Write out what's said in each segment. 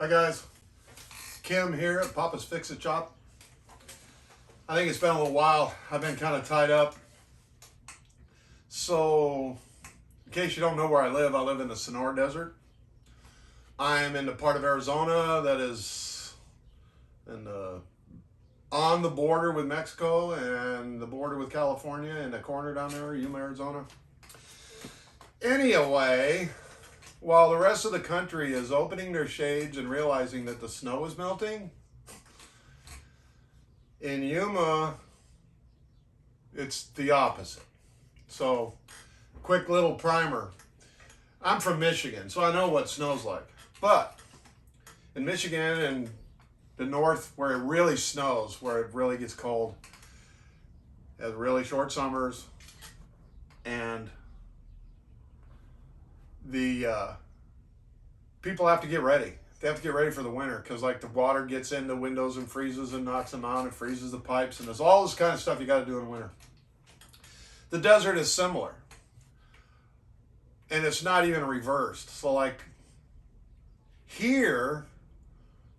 Hi guys, Kim here at Papa's Fix-It Shop. I think it's been a little while. I've been kind of tied up. So, in case you don't know where I live in the Sonora Desert. I'm in the part of Arizona that is on the border with Mexico and the border with California in the corner down there, Yuma, Arizona. Anyway, while the rest of the country is opening their shades and realizing that the snow is melting, in Yuma, it's the opposite. So, quick little primer. I'm from Michigan, so I know what snow's like. But in Michigan and the north, where it really snows, where it really gets cold, has really short summers, and the people have to get ready. They have to get ready for the winter because, like, the water gets in the windows and freezes and knocks them out and freezes the pipes, and there's all this kind of stuff you got to do in winter. The desert is similar, and it's not even reversed. So, like, here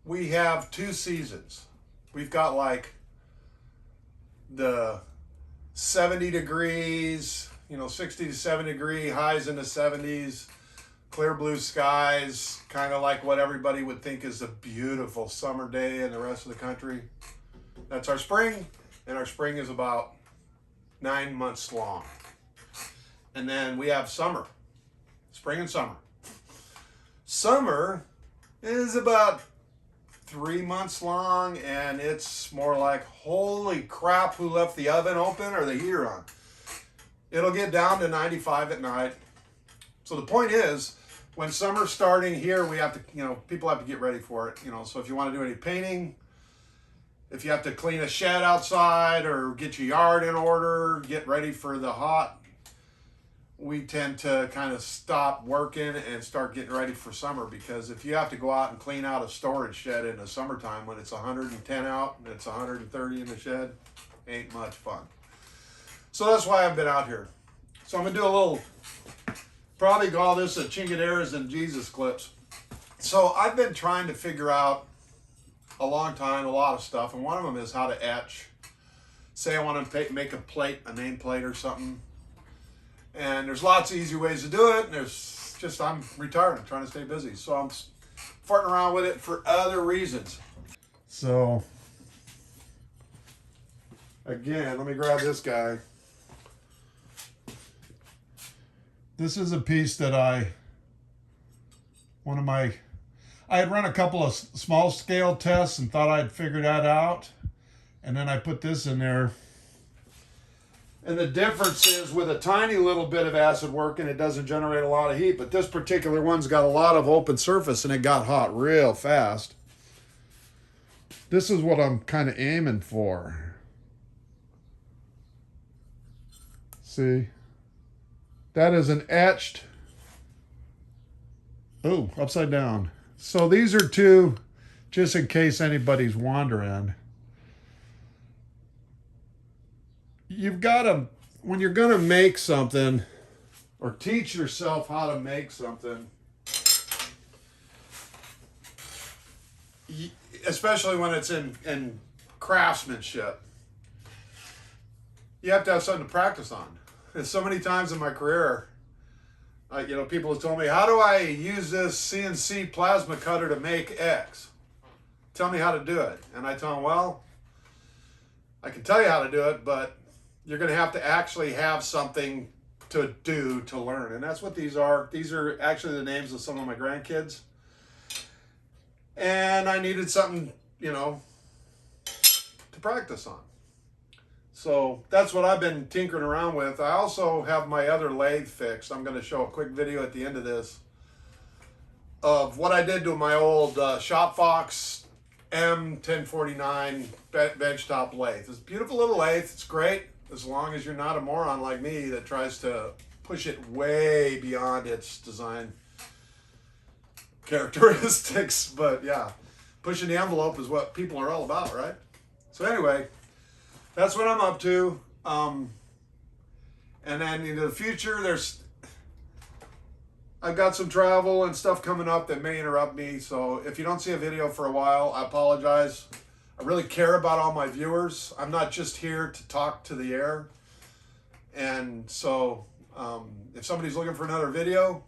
we have two seasons. We've got like the 70 degrees, 60 to 70 degree highs in the 70s, clear blue skies, kind of like what everybody would think is a beautiful summer day in the rest of the country. That's our spring, and our spring is about 9 months long. And then we have summer, spring and summer. Summer is about 3 months long, and it's more like, holy crap, who left the oven open or the heater on? It'll get down to 95 at night. So the point is, when summer's starting here, we have to, people have to get ready for it. So if you want to do any painting, if you have to clean a shed outside or get your yard in order, get ready for the hot, we tend to kind of stop working and start getting ready for summer, because if you have to go out and clean out a storage shed in the summertime when it's 110 out and it's 130 in the shed, ain't much fun. So that's why I've been out here. So I'm gonna do a little, probably call this a Chingaderas and Jesus clips. So I've been trying to figure out a long time, a lot of stuff, and one of them is how to etch. Say I want to make a plate, a name plate or something. And there's lots of easy ways to do it. And there's just, I'm retired, I'm trying to stay busy. So I'm farting around with it for other reasons. So, again, let me grab this guy. This is a piece that I had run a couple of small scale tests and thought I'd figured that out. And then I put this in there. And the difference is, with a tiny little bit of acid working, it doesn't generate a lot of heat. But this particular one's got a lot of open surface, and it got hot real fast. This is what I'm kind of aiming for. See? That is an etched. Oh, upside down. So these are two, just in case anybody's wondering. You've got to, when you're going to make something or teach yourself how to make something, especially when it's in craftsmanship, you have to have something to practice on. And so many times in my career, people have told me, how do I use this CNC plasma cutter to make X? Tell me how to do it. And I tell them, well, I can tell you how to do it, but you're going to have to actually have something to do to learn. And that's what these are. These are actually the names of some of my grandkids. And I needed something, to practice on. So that's what I've been tinkering around with. I also have my other lathe fixed. I'm going to show a quick video at the end of this of what I did to my old ShopFox M1049 Benchtop lathe. It's a beautiful little lathe. It's great, as long as you're not a moron like me that tries to push it way beyond its design characteristics. But yeah, pushing the envelope is what people are all about, right? So anyway, that's what I'm up to. And then in the future, I've got some travel and stuff coming up that may interrupt me. So if you don't see a video for a while, I apologize. I really care about all my viewers. I'm not just here to talk to the air. And so if somebody's looking for another video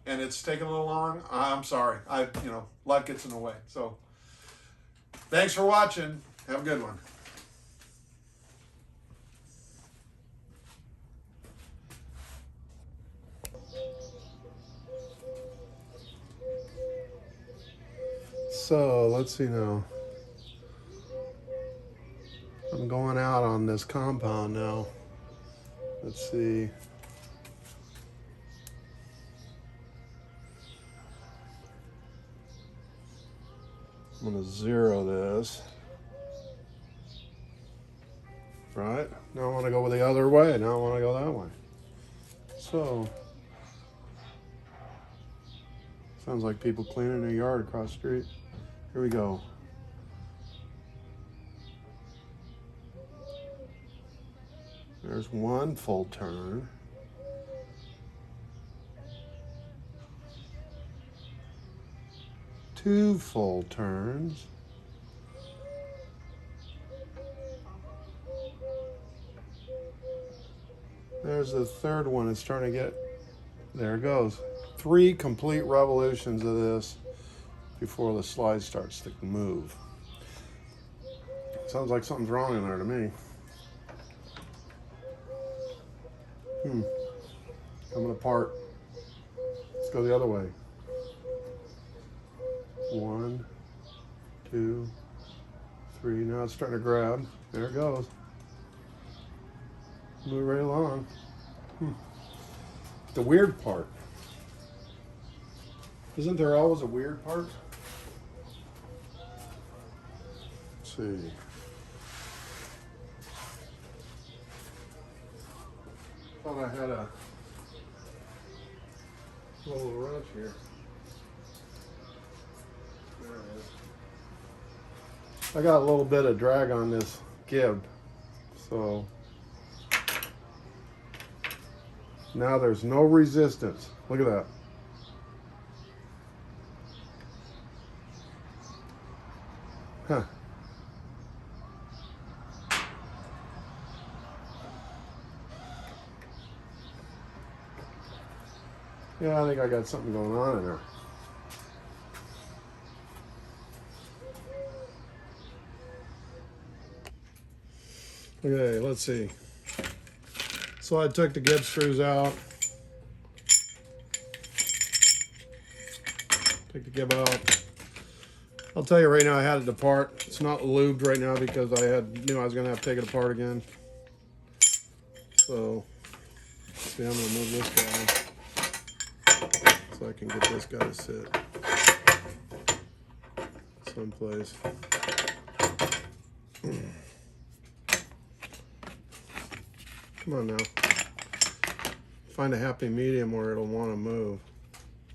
and it's taking a little long, I'm sorry. Life gets in the way. So thanks for watching. Have a good one. So let's see now. I'm going out on this compound now. Let's see. I'm gonna zero this. Right? Now I want to go the other way. Now I want to go that way. So, sounds like people cleaning their yard across the street. Here we go. There's one full turn. Two full turns. There's the third one. It's starting to get, there it goes. 3 complete revolutions of this before the slide starts to move. Sounds like something's wrong in there to me. Coming apart. Let's go the other way. 1, 2, 3. Now it's starting to grab. There it goes. Move right along. The weird part. Isn't there always a weird part? Let's see. Thought I had a little wrench here. There it is. I got a little bit of drag on this gib, so now there's no resistance. Look at that. Huh. Yeah, I think I got something going on in there. Okay, let's see. So I took the gib screws out. Take the gib out. I'll tell you right now, I had it apart. It's not lubed right now because I knew I was gonna have to take it apart again. So, see, I'm gonna move this guy so I can get this guy to sit someplace. Come on now. Find a happy medium where it'll want to move.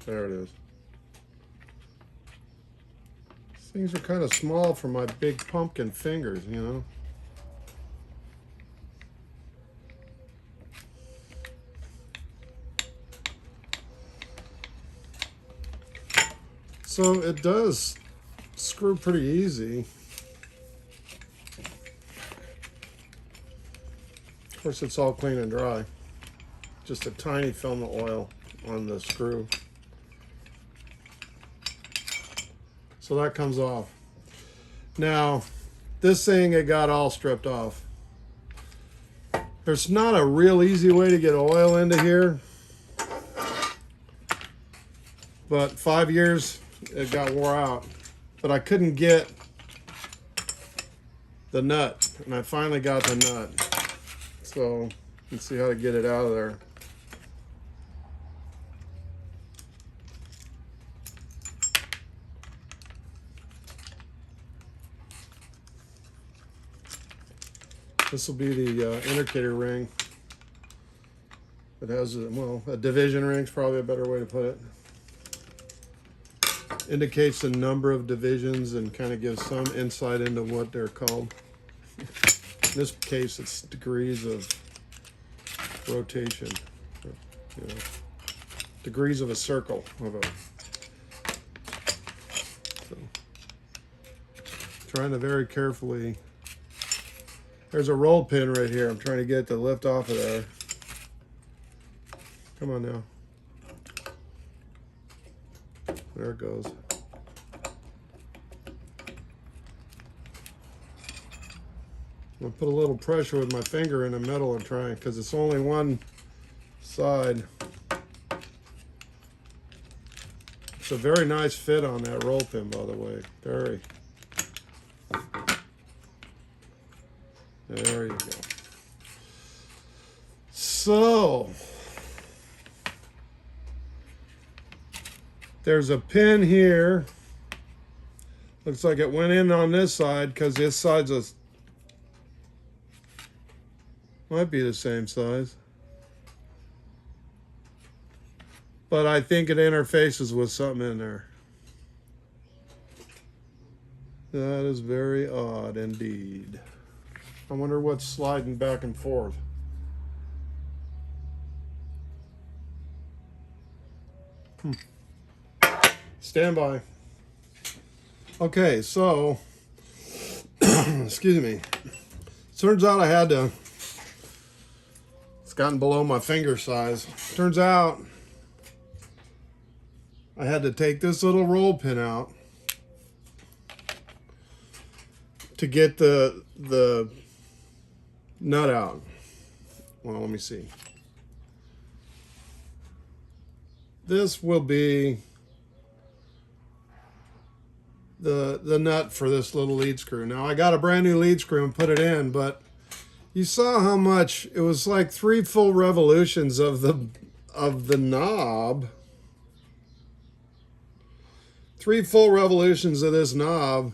There it is. Things are kind of small for my big pumpkin fingers, you know. So it does screw pretty easy. Of course, it's all clean and dry. Just a tiny film of oil on the screw. So that comes off. Now, this thing, it got all stripped off. There's not a real easy way to get oil into here. But 5 years, it got wore out. But I couldn't get the nut. And I finally got the nut. So, let's see how to get it out of there. This will be the indicator ring. It has, a division ring is probably a better way to put it. Indicates the number of divisions and kind of gives some insight into what they're called. In this case, it's degrees of rotation. You know. degrees of a circle of a. So, trying to very carefully. There's a roll pin right here. I'm trying to get it to lift off of there. Come on now. There it goes. I'll put a little pressure with my finger in the metal and try it, because it's only one side. It's a very nice fit on that roll pin, by the way. Very. There you go. So, there's a pin here. Looks like it went in on this side, because this side's a might be the same size. But I think it interfaces with something in there. That is very odd indeed. I wonder what's sliding back and forth. Stand by. Okay, so, excuse me. Turns out I had to, it's gotten below my finger size. Turns out I had to take this little roll pin out to get the nut out. Well, let me see. This will be the nut for this little lead screw. Now I got a brand new lead screw and put it in, but you saw how much it was, like 3 full revolutions of the knob. 3 full revolutions of this knob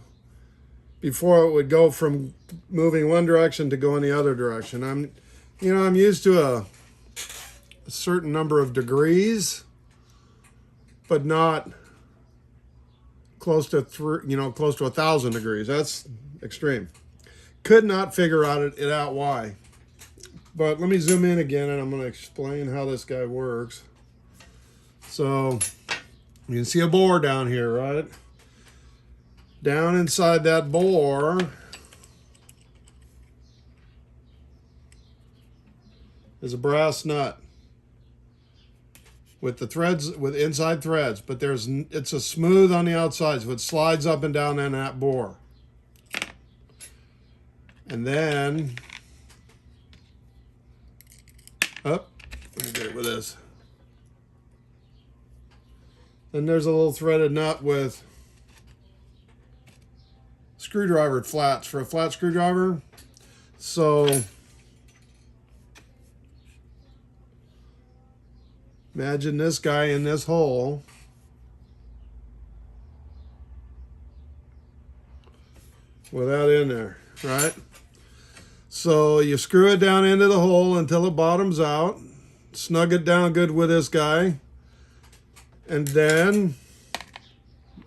before it would go from moving one direction to going the other direction. I'm used to a certain number of degrees, but not close to close to 1,000 degrees. That's extreme. Could not figure it out why. But let me zoom in again, and I'm going to explain how this guy works. So you can see a bore down here, right? Down inside that bore is a brass nut with the threads, with inside threads, but it's a smooth on the outside, so it slides up and down in that bore. And then, let me get it with this. Then there's a little threaded nut with screwdriver flats for a flat screwdriver. So imagine this guy in this hole. With that in there, right? So you screw it down into the hole until it bottoms out. Snug it down good with this guy. And then,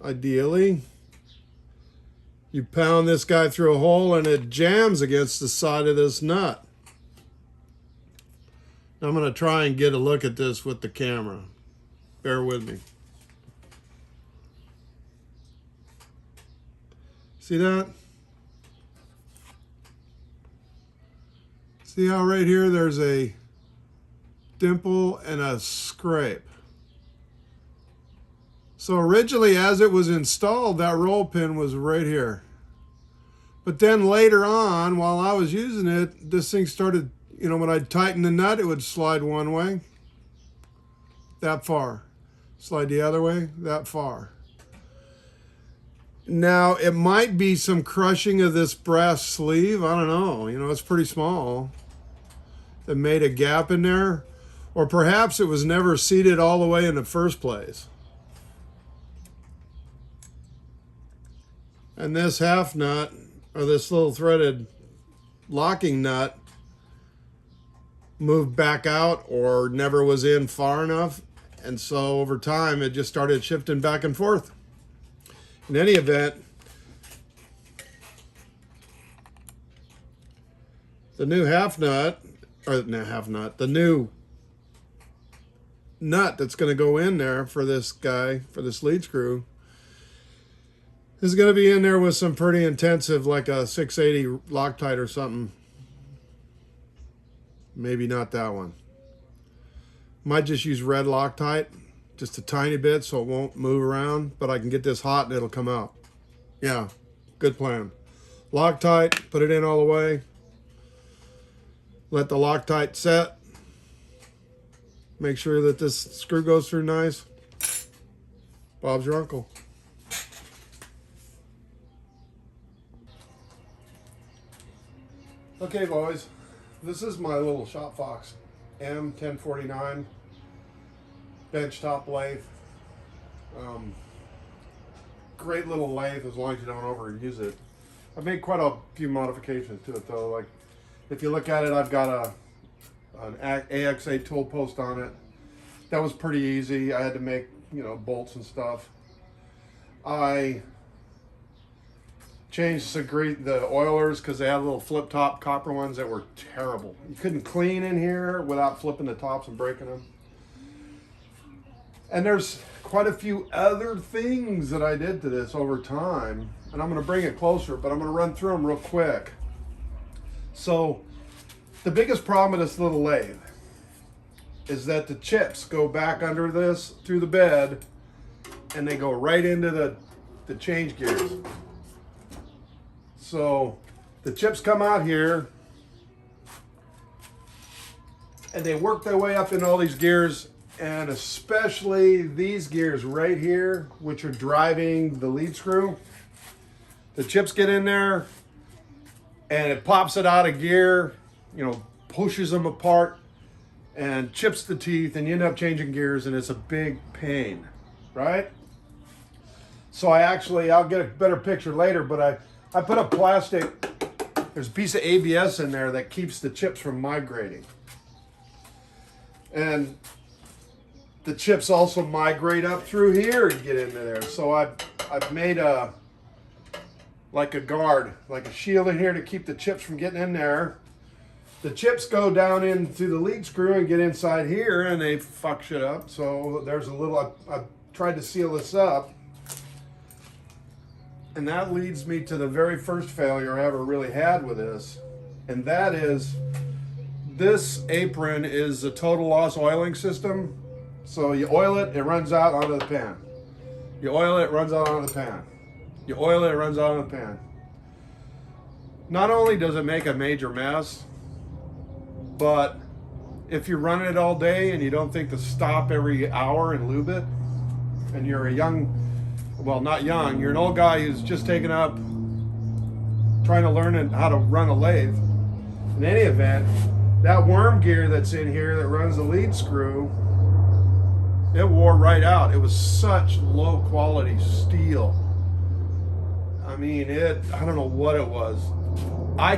ideally, you pound this guy through a hole and it jams against the side of this nut. Now I'm going to try and get a look at this with the camera. Bear with me. See that? See how right here there's a dimple and a scrape. So originally, as it was installed, that roll pin was right here. But then later on, while I was using it, this thing started, when I'd tighten the nut, it would slide one way, that far. Slide the other way, that far. Now, it might be some crushing of this brass sleeve. I don't know. It's pretty small. That made a gap in there. Or perhaps it was never seated all the way in the first place. And this half nut, or this little threaded locking nut, moved back out or never was in far enough. And so over time, it just started shifting back and forth. In any event, the new half nut, or not half nut, the new nut that's going to go in there for this guy, for this lead screw, is going to be in there with some pretty intensive, like a 680 Loctite or something. Maybe not that one. Might just use red Loctite, just a tiny bit so it won't move around, but I can get this hot and it'll come out. Yeah, good plan. Loctite, put it in all the way. Let the Loctite set. Make sure that this screw goes through nice. Bob's your uncle. Okay, boys. This is my little ShopFox M1049 benchtop lathe. Great little lathe as long as you don't overuse it. I've made quite a few modifications to it though. Like if you look at it, I've got an AXA tool post on it. That was pretty easy. I had to make, you know, bolts and stuff. I changed the oilers because they had little flip top copper ones that were terrible. You couldn't clean in here without flipping the tops and breaking them. And there's quite a few other things that I did to this over time, and I'm going to bring it closer, but I'm going to run through them real quick. So the biggest problem with this little lathe is that the chips go back under this through the bed and they go right into the change gears. So the chips come out here and they work their way up in all these gears, and especially these gears right here, which are driving the lead screw. The chips get in there and it pops it out of gear, you know, pushes them apart and chips the teeth, and you end up changing gears, and it's a big pain, right? So I'll get a better picture later, but I put a plastic, there's a piece of ABS in there that keeps the chips from migrating. And the chips also migrate up through here and get into there. So I've made like a guard, like a shield in here to keep the chips from getting in there. The chips go down into the lead screw and get inside here and they fuck shit up. So there's a little, I tried to seal this up. And that leads me to the very first failure I ever really had with this. And that is, this apron is a total loss oiling system. So you oil it, it runs out onto the pan. You oil it, it runs out onto the pan. You oil it, it runs out onto the pan. Not only does it make a major mess, but if you're running it all day and you don't think to stop every hour and lube it, and you're a young, well, not young, you're an old guy who's just taken up trying to learn how to run a lathe. In any event, that worm gear that's in here that runs the lead screw, it wore right out. It was such low quality steel. I mean, I don't know what it was. I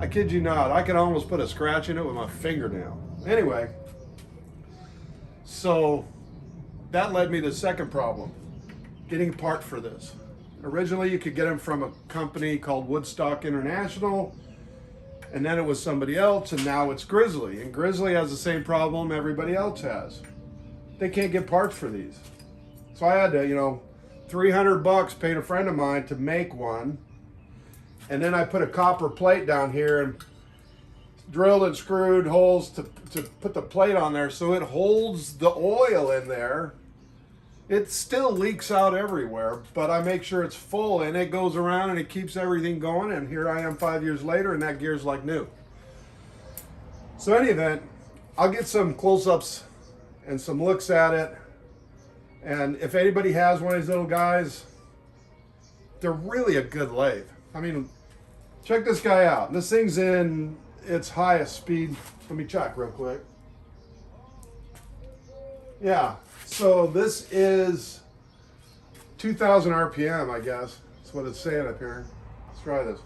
kid you not, I could almost put a scratch in it with my fingernail. Anyway, so that led me to the second problem, getting a part for this. Originally, you could get them from a company called Woodstock International, and then it was somebody else, and now it's Grizzly. And Grizzly has the same problem everybody else has. They can't get parts for these. So I had to, you know, $300 paid a friend of mine to make one. And then I put a copper plate down here and drilled and screwed holes to put the plate on there so it holds the oil in there. It still leaks out everywhere, but I make sure it's full and it goes around and it keeps everything going. And here I am 5 years later and that gear's like new. So in any event, I'll get some close-ups and some looks at it. And if anybody has one of these little guys, they're really a good lathe. I mean, check this guy out. This thing's in its highest speed. Let me check real quick. Yeah, so this is 2,000 RPM, I guess. That's what it's saying up here. Let's try this.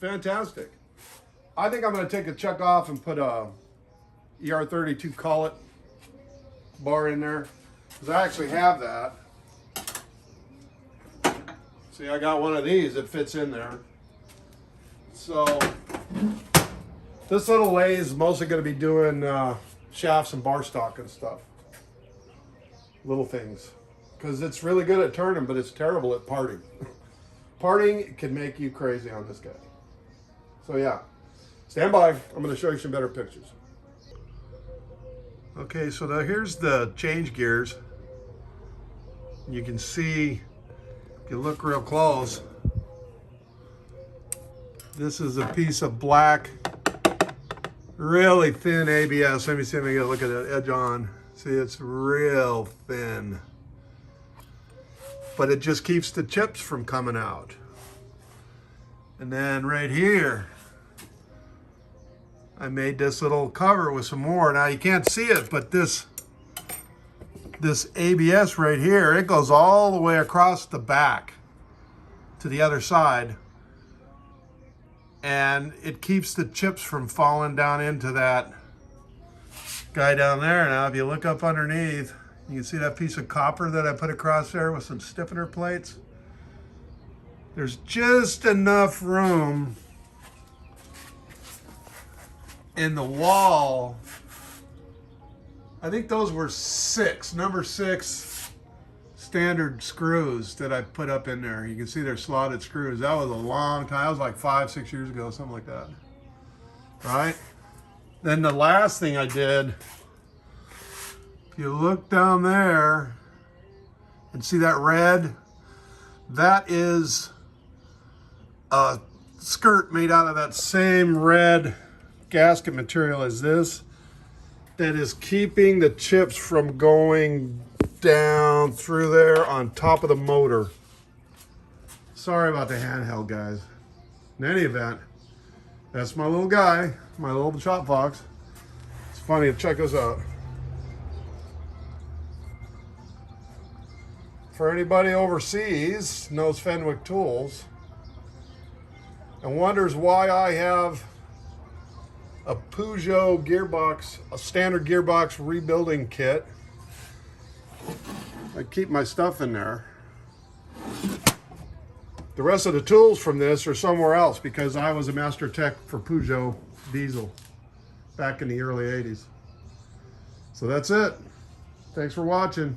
Fantastic. I think I'm going to take a chuck off and put a ER32 collet bar in there, because I actually have that. See See, I got one of these that fits in there. So this little lathe is mostly going to be doing shafts and bar stock and stuff. Little things. Because it's really good at turning, but it's terrible at parting. Parting can make you crazy on this guy. So yeah, stand by. I'm going to show you some better pictures. Okay, so now here's the change gears. You can see, if you look real close, this is a piece of black, really thin ABS. Let me see if I can get a look at that edge on. See, it's real thin. But it just keeps the chips from coming out. And then right here, I made this little cover with some more. Now you can't see it, but this ABS right here, it goes all the way across the back to the other side. And it keeps the chips from falling down into that guy down there. Now, if you look up underneath, you can see that piece of copper that I put across there with some stiffener plates. There's just enough room in the wall. I think those were number 6 standard screws that I put up in there. You can see they're slotted screws. That was a long time. That was like 5-6 years ago, something like that. Right? Then the last thing I did, if you look down there and see that red, that is a skirt made out of that same red gasket material as this, that is keeping the chips from going down through there on top of the motor. Sorry about the handheld, guys. In any event, that's my little guy, my little ShopFox. It's funny, check this out. For anybody overseas knows Fenwick Tools and wonders why I have a Peugeot gearbox, a standard gearbox rebuilding kit. I keep my stuff in there. The rest of the tools from this are somewhere else because I was a master tech for Peugeot diesel back in the early 80s. So that's it. Thanks for watching.